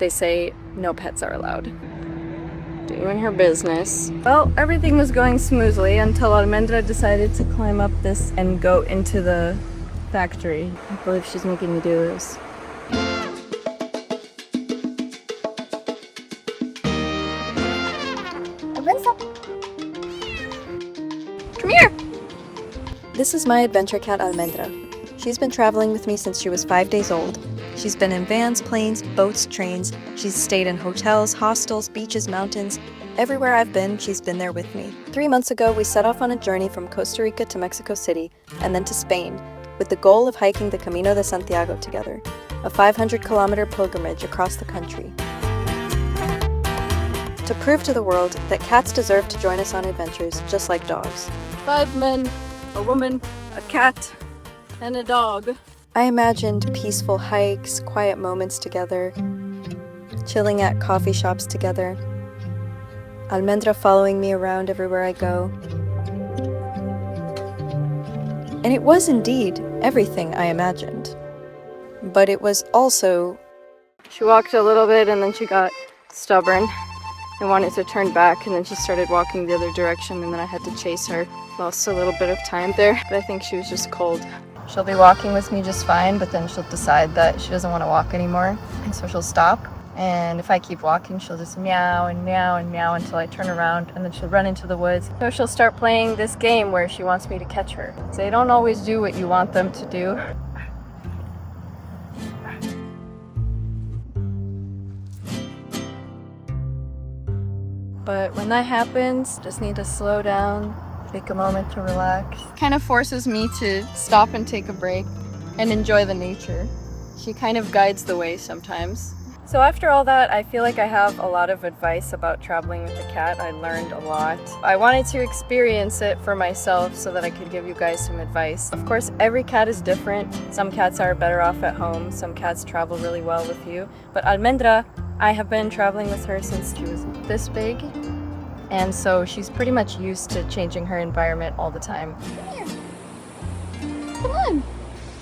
they say no pets are allowed. Doing her business. Well, everything was going smoothly until Almendra decided to climb up this and go into the factory. I believe she's making me do this. Come here! This is my adventure cat Almendra. She's been traveling with me since she was 5 days old. She's been in vans, planes, boats, trains. She's stayed in hotels, hostels, beaches, mountains. Everywhere I've been, she's been there with me. 3 months ago, we set off on a journey from Costa Rica to Mexico City, and then to Spain, with the goal of hiking the Camino de Santiago together, a 500-kilometer pilgrimage across the country. To prove to the world that cats deserve to join us on adventures just like dogs. 5 men, a woman, a cat, and a dog. I imagined peaceful hikes, quiet moments together, chilling at coffee shops together, Almendra following me around everywhere I go. And it was indeed everything I imagined. But it was also... She walked a little bit and then she got stubborn and wanted to turn back, and then she started walking the other direction, and then I had to chase her. Lost a little bit of time there, but I think she was just cold. She'll be walking with me just fine, but then she'll decide that she doesn't want to walk anymore, and so she'll stop. And if I keep walking, she'll just meow and meow and meow until I turn around, and then she'll run into the woods. So she'll start playing this game where she wants me to catch her. So they don't always do what you want them to do. But when that happens, just need to slow down, take a moment to relax. Kind of forces me to stop and take a break and enjoy the nature. She kind of guides the way sometimes. So after all that, I feel like I have a lot of advice about traveling with a cat. I learned a lot. I wanted to experience it for myself so that I could give you guys some advice. Of course, every cat is different. Some cats are better off at home. Some cats travel really well with you. But Almendra, I have been traveling with her since she was this big. And so she's pretty much used to changing her environment all the time. Come here. Come on.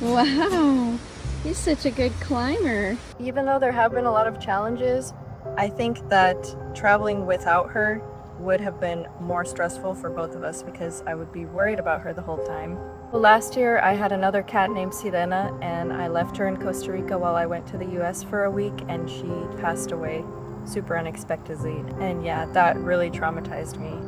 Wow. He's such a good climber. Even though there have been a lot of challenges, I think that traveling without her would have been more stressful for both of us because I would be worried about her the whole time. Well, last year I had another cat named Sirena, and I left her in Costa Rica while I went to the US for a week, and she passed away super unexpectedly. And yeah, that really traumatized me.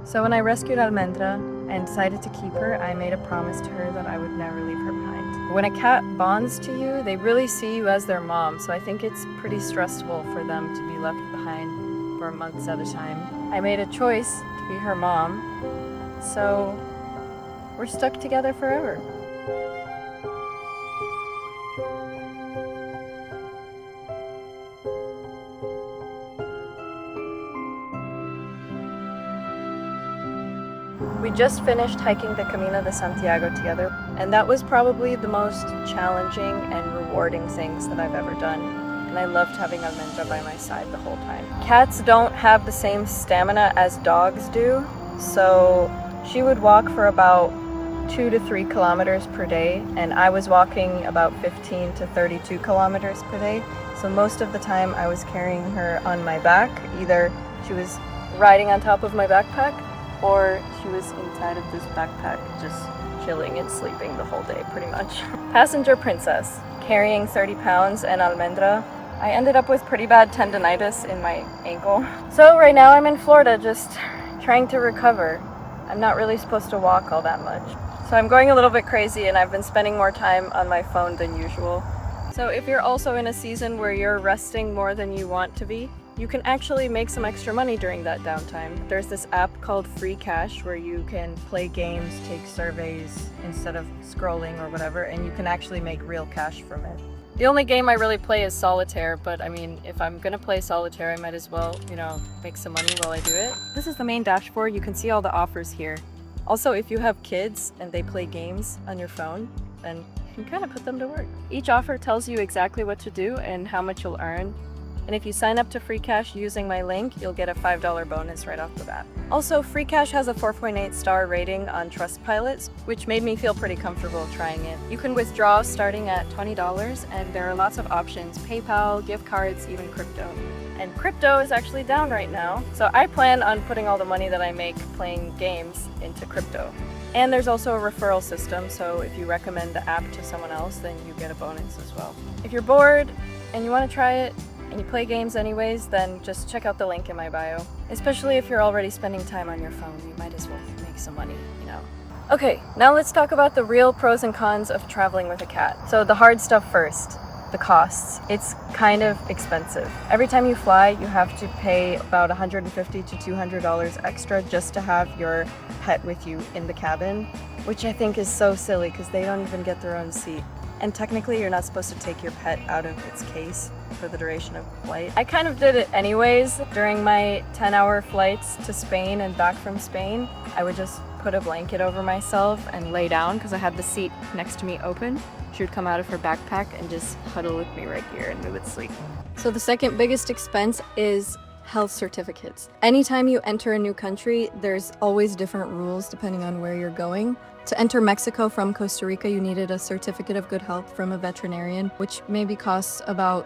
So when I rescued Almendra and decided to keep her, I made a promise to her that I would never leave her behind. When a cat bonds to you, they really see you as their mom, so I think it's pretty stressful for them to be left behind for months at a time. I made a choice to be her mom, so we're stuck together forever. We just finished hiking the Camino de Santiago together, and that was probably the most challenging and rewarding things that I've ever done. And I loved having Almendra by my side the whole time. Cats don't have the same stamina as dogs do, so she would walk for about 2 to 3 kilometers per day, and I was walking about 15 to 32 kilometers per day. So most of the time I was carrying her on my back. Either she was riding on top of my backpack, or she was inside of this backpack just chilling and sleeping the whole day pretty much. Passenger princess, carrying 30 pounds and Almendra. I ended up with pretty bad tendonitis in my ankle. So right now I'm in Florida just trying to recover. I'm not really supposed to walk all that much. So I'm going a little bit crazy, and I've been spending more time on my phone than usual. So if you're also in a season where you're resting more than you want to be, you can actually make some extra money during that downtime. There's this app called Free Cash where you can play games, take surveys instead of scrolling or whatever, and you can actually make real cash from it. The only game I really play is solitaire, but I mean, if I'm gonna play solitaire, I might as well, make some money while I do it. This is the main dashboard. You can see all the offers here. Also, if you have kids and they play games on your phone, then you can kind of put them to work. Each offer tells you exactly what to do and how much you'll earn. And if you sign up to Free Cash using my link, you'll get a $5 bonus right off the bat. Also, Free Cash has a 4.8 star rating on Trustpilot, which made me feel pretty comfortable trying it. You can withdraw starting at $20, and there are lots of options: PayPal, gift cards, even crypto. And crypto is actually down right now, so I plan on putting all the money that I make playing games into crypto. And there's also a referral system, so if you recommend the app to someone else, then you get a bonus as well. If you're bored and you want to try it, and you play games anyways, then just check out the link in my bio. Especially if you're already spending time on your phone, you might as well make some money, you know. Okay, now let's talk about the real pros and cons of traveling with a cat. So the hard stuff first. The costs. It's kind of expensive. Every time you fly, you have to pay about $150 to $200 extra just to have your pet with you in the cabin, which I think is so silly because they don't even get their own seat. And technically, you're not supposed to take your pet out of its case for the duration of the flight. I kind of did it anyways. During my 10-hour flights to Spain and back from Spain, I would just put a blanket over myself and lay down because I had the seat next to me open. She would come out of her backpack and just huddle with me right here and we would sleep. So the second biggest expense is health certificates. Anytime you enter a new country, there's always different rules depending on where you're going. To enter Mexico from Costa Rica, you needed a certificate of good health from a veterinarian, which maybe costs about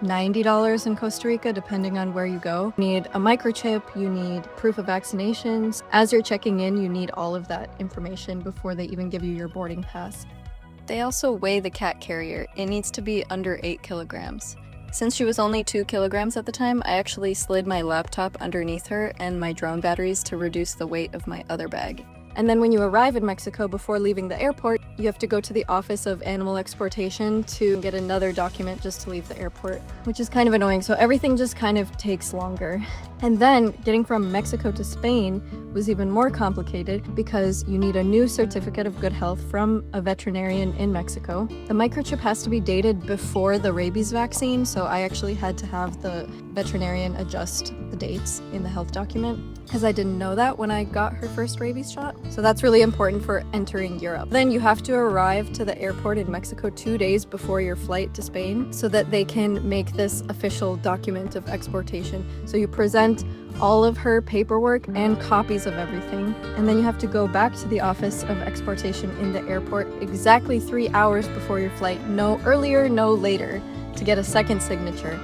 $90 in Costa Rica, depending on where you go. You need a microchip, you need proof of vaccinations. As you're checking in, you need all of that information before they even give you your boarding pass. They also weigh the cat carrier. It needs to be under 8 kilograms. Since she was only 2 kilograms at the time, I actually slid my laptop underneath her and my drone batteries to reduce the weight of my other bag. And then when you arrive in Mexico, before leaving the airport, you have to go to the Office of Animal Exportation to get another document just to leave the airport, which is kind of annoying. So everything just kind of takes longer. And then getting from Mexico to Spain was even more complicated because you need a new certificate of good health from a veterinarian in Mexico. The microchip has to be dated before the rabies vaccine, so I actually had to have the veterinarian adjust the dates in the health document because I didn't know that when I got her first rabies shot. So that's really important for entering Europe. Then you have to arrive to the airport in Mexico 2 days before your flight to Spain so that they can make this official document of exportation. So you present all of her paperwork and copies of everything. And then you have to go back to the Office of Exportation in the airport exactly 3 hours before your flight, no earlier, no later, to get a second signature.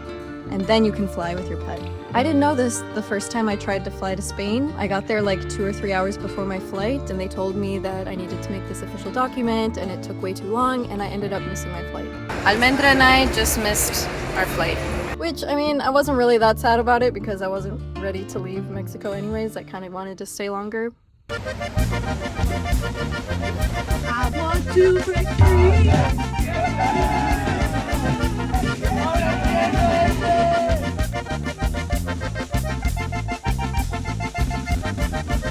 And then you can fly with your pet. I didn't know this the first time I tried to fly to Spain. I got there like 2 or 3 hours before my flight, and they told me that I needed to make this official document, and it took way too long, and I ended up missing my flight. Almendra and I just missed our flight. Which, I mean, I wasn't really that sad about it because I wasn't ready to leave Mexico anyways. I kind of wanted to stay longer. I want to break free.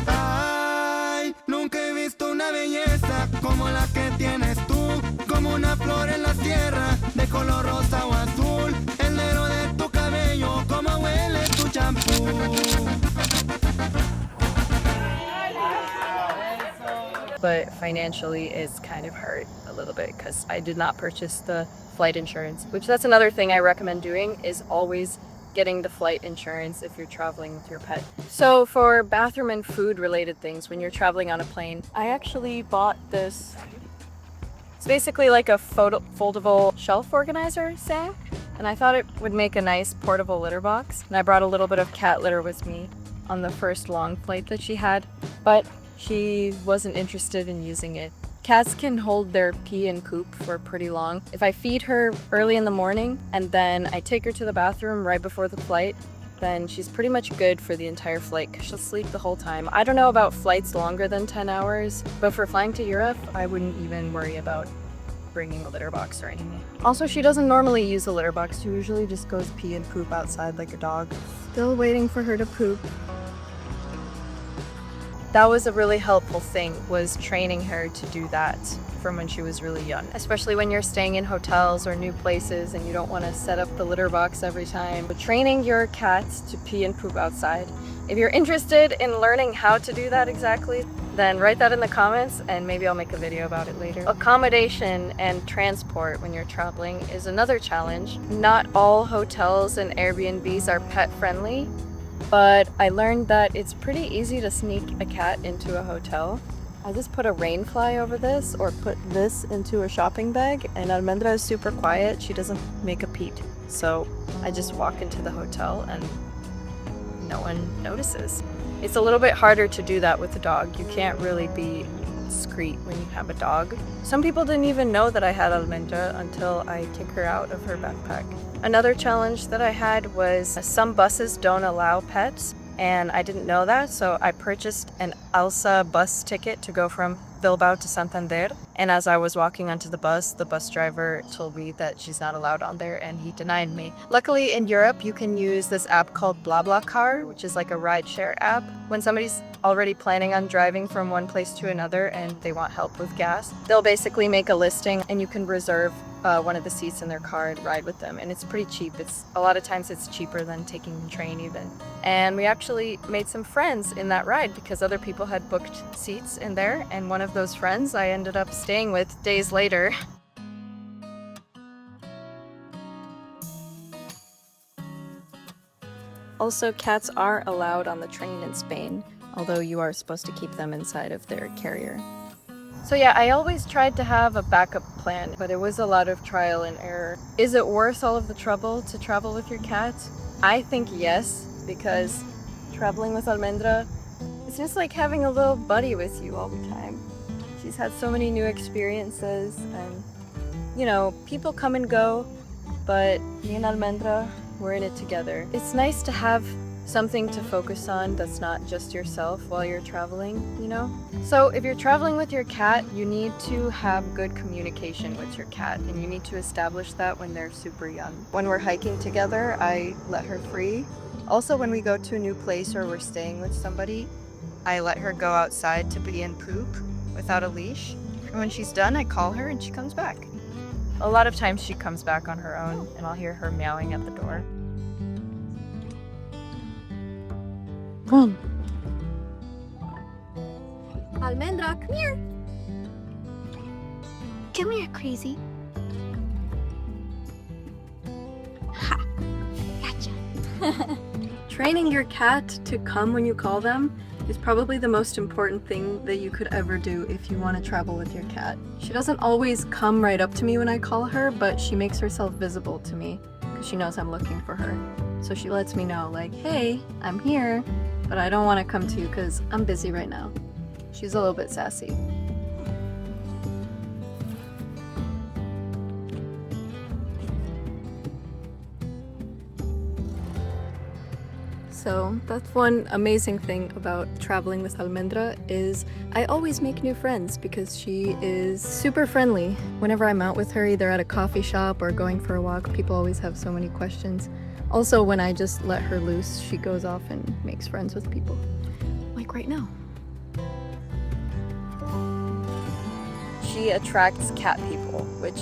Ay, nunca he visto una belleza como la que tienes tú, como una flor en la tierra de color rosa o azul, el negro de tu cabello, como huele tu champú. But financially it's kind of hard a little bit because I did not purchase the flight insurance, which that's another thing I recommend doing, is always getting the flight insurance if you're traveling with your pet. So for bathroom and food related things when you're traveling on a plane, I actually bought this. It's basically like a foldable shelf organizer sack, and I thought it would make a nice portable litter box. And I brought a little bit of cat litter with me on the first long flight that she had, but she wasn't interested in using it. Cats can hold their pee and poop for pretty long. If I feed her early in the morning and then I take her to the bathroom right before the flight, then she's pretty much good for the entire flight because she'll sleep the whole time. I don't know about flights longer than 10 hours, but for flying to Europe, I wouldn't even worry about bringing a litter box or anything. Also, she doesn't normally use a litter box. She usually just goes pee and poop outside like a dog. Still waiting for her to poop. That was a really helpful thing, was training her to do that from when she was really young, especially when you're staying in hotels or new places and you don't want to set up the litter box every time. But training your cats to pee and poop outside. If you're interested in learning how to do that exactly, then write that in the comments and maybe I'll make a video about it later. Accommodation and transport when you're traveling is another challenge. Not all hotels and Airbnbs are pet friendly, but I learned that it's pretty easy to sneak a cat into a hotel. I just put a rain fly over this or put this into a shopping bag, and Almendra is super quiet. She doesn't make a peep. So I just walk into the hotel and no one notices. It's a little bit harder to do that with a dog. You can't really be discreet when you have a dog. Some people didn't even know that I had Almendra until I took her out of her backpack. Another challenge that I had was some buses don't allow pets, and I didn't know that, so I purchased an ALSA bus ticket to go from Bilbao to Santander. And as I was walking onto the bus driver told me that she's not allowed on there and he denied me. Luckily in Europe, you can use this app called BlaBlaCar, which is like a rideshare app. When somebody's already planning on driving from one place to another and they want help with gas, they'll basically make a listing and you can reserve one of the seats in their car and ride with them, and it's pretty cheap. A lot of times it's cheaper than taking the train even. And we actually made some friends in that ride because other people had booked seats in there, and one of those friends I ended up staying with days later. Also, cats are allowed on the train in Spain, although you are supposed to keep them inside of their carrier. So yeah, I always tried to have a backup plan, but it was a lot of trial and error. Is it worth all of the trouble to travel with your cat? I think yes, because traveling with Almendra, it's just like having a little buddy with you all the time. She's had so many new experiences and, you know, people come and go, but me and Almendra, we're in it together. It's nice to have something to focus on that's not just yourself while you're traveling, you know? So if you're traveling with your cat, you need to have good communication with your cat, and you need to establish that when they're super young. When we're hiking together, I let her free. Also, when we go to a new place or we're staying with somebody, I let her go outside to pee and poop without a leash. And when she's done, I call her and she comes back. A lot of times she comes back on her own and I'll hear her meowing at the door. Come. Almendra, come here. Come here, crazy. Ha! Gotcha. Training your cat to come when you call them is probably the most important thing that you could ever do if you want to travel with your cat. She doesn't always come right up to me when I call her, but she makes herself visible to me because she knows I'm looking for her. So she lets me know, like, hey, I'm here, but I don't want to come to you because I'm busy right now. She's a little bit sassy. So that's one amazing thing about traveling with Almendra is I always make new friends because she is super friendly. Whenever I'm out with her, either at a coffee shop or going for a walk, people always have so many questions. Also, when I just let her loose, she goes off and makes friends with people. Like right now. She attracts cat people, which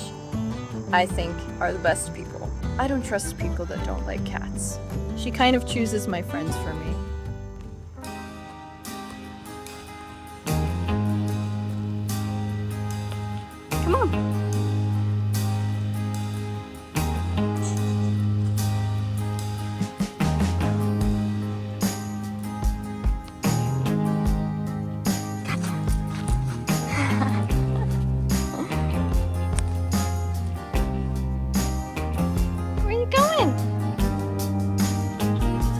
I think are the best people. I don't trust people that don't like cats. She kind of chooses my friends for me. Come on.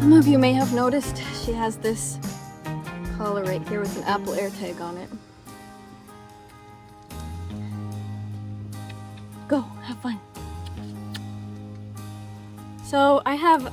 Some of you may have noticed she has this collar right here with an Apple AirTag on it. Go, have fun. So I have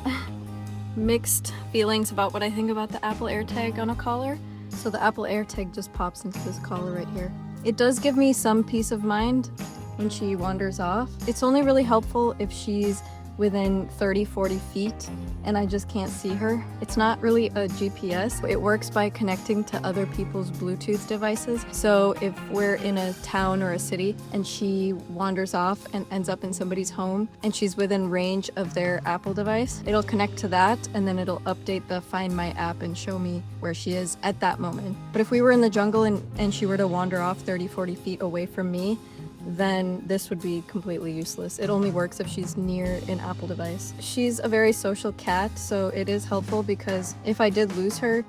mixed feelings about what I think about the Apple AirTag on a collar. So the Apple AirTag just pops into this collar right here. It does give me some peace of mind when she wanders off. It's only really helpful if she's within 30-40 feet and I just can't see her. It's not really a GPS. It works by connecting to other people's Bluetooth devices. So if we're in a town or a city and she wanders off and ends up in somebody's home and she's within range of their Apple device, it'll connect to that and then it'll update the Find My app and show me where she is at that moment. But if we were in the jungle and she were to wander off 30-40 feet away from me, then this would be completely useless. It only works if she's near an Apple device. She's a very social cat, so it is helpful because if I did lose her,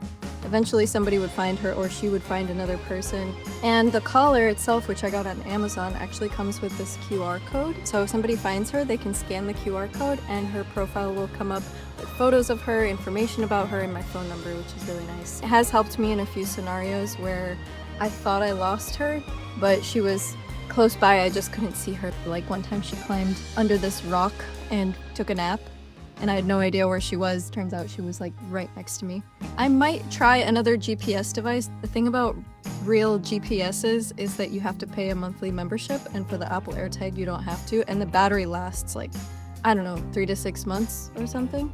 eventually somebody would find her or she would find another person. And the collar itself, which I got on Amazon, actually comes with this QR code. So if somebody finds her, they can scan the QR code and her profile will come up with photos of her, information about her, and my phone number, which is really nice. It has helped me in a few scenarios where I thought I lost her, but she was close by, I just couldn't see her. Like one time she climbed under this rock and took a nap and I had no idea where she was. Turns out she was like right next to me. I might try another GPS device. The thing about real GPSs is that you have to pay a monthly membership, and for the Apple AirTag you don't have to, and the battery lasts like, I don't know, 3 to 6 months or something.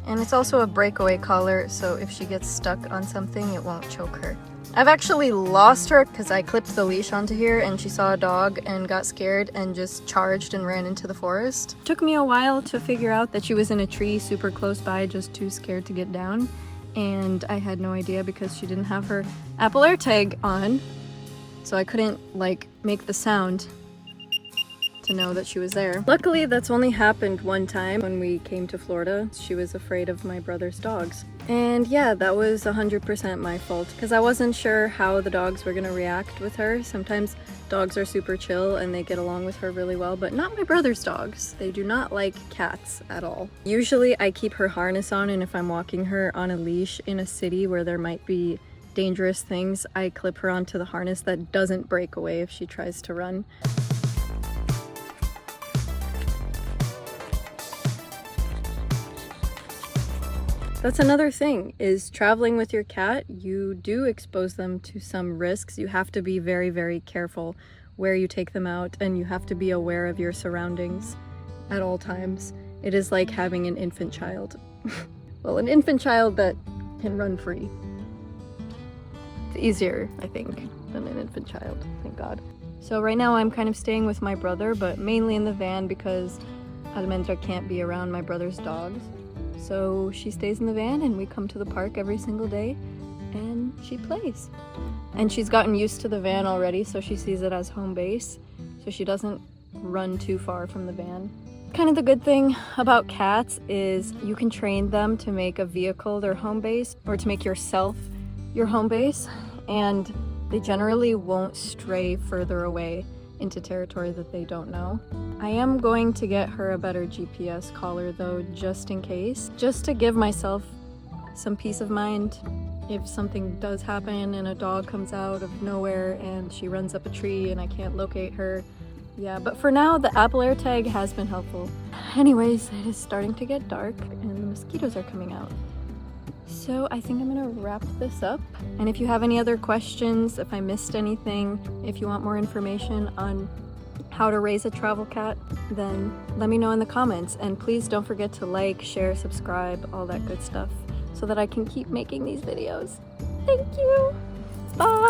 And it's also a breakaway collar, so if she gets stuck on something, it won't choke her. I've actually lost her because I clipped the leash onto here and she saw a dog and got scared and just charged and ran into the forest. Took me a while to figure out that she was in a tree super close by, just too scared to get down. And I had no idea because she didn't have her Apple AirTag on, so I couldn't like make the sound to know that she was there. Luckily, that's only happened one time when we came to Florida. She was afraid of my brother's dogs. And yeah, that was 100% my fault because I wasn't sure how the dogs were gonna react with her. Sometimes dogs are super chill and they get along with her really well, but not my brother's dogs. They do not like cats at all. Usually I keep her harness on, and if I'm walking her on a leash in a city where there might be dangerous things, I clip her onto the harness that doesn't break away if she tries to run. That's another thing, is traveling with your cat, you do expose them to some risks. You have to be very, very careful where you take them out, and you have to be aware of your surroundings at all times. It is like having an infant child. Well, an infant child that can run free. It's easier, I think, than an infant child, thank God. So right now I'm kind of staying with my brother, but mainly in the van because Almendra can't be around my brother's dogs. So she stays in the van and we come to the park every single day and she plays. And she's gotten used to the van already, so she sees it as home base, so she doesn't run too far from the van. Kind of the good thing about cats is you can train them to make a vehicle their home base or to make yourself your home base, and they generally won't stray further away into territory that they don't know. I am going to get her a better GPS collar though, just in case, just to give myself some peace of mind if something does happen and a dog comes out of nowhere and she runs up a tree and I can't locate her. Yeah, but for now the Apple AirTag has been helpful. Anyways, it is starting to get dark and the mosquitoes are coming out. So I think I'm gonna wrap this up. And if you have any other questions, if I missed anything, if you want more information on how to raise a travel cat, then let me know in the comments. And please don't forget to like, share, subscribe, all that good stuff so that I can keep making these videos. Thank you. Bye.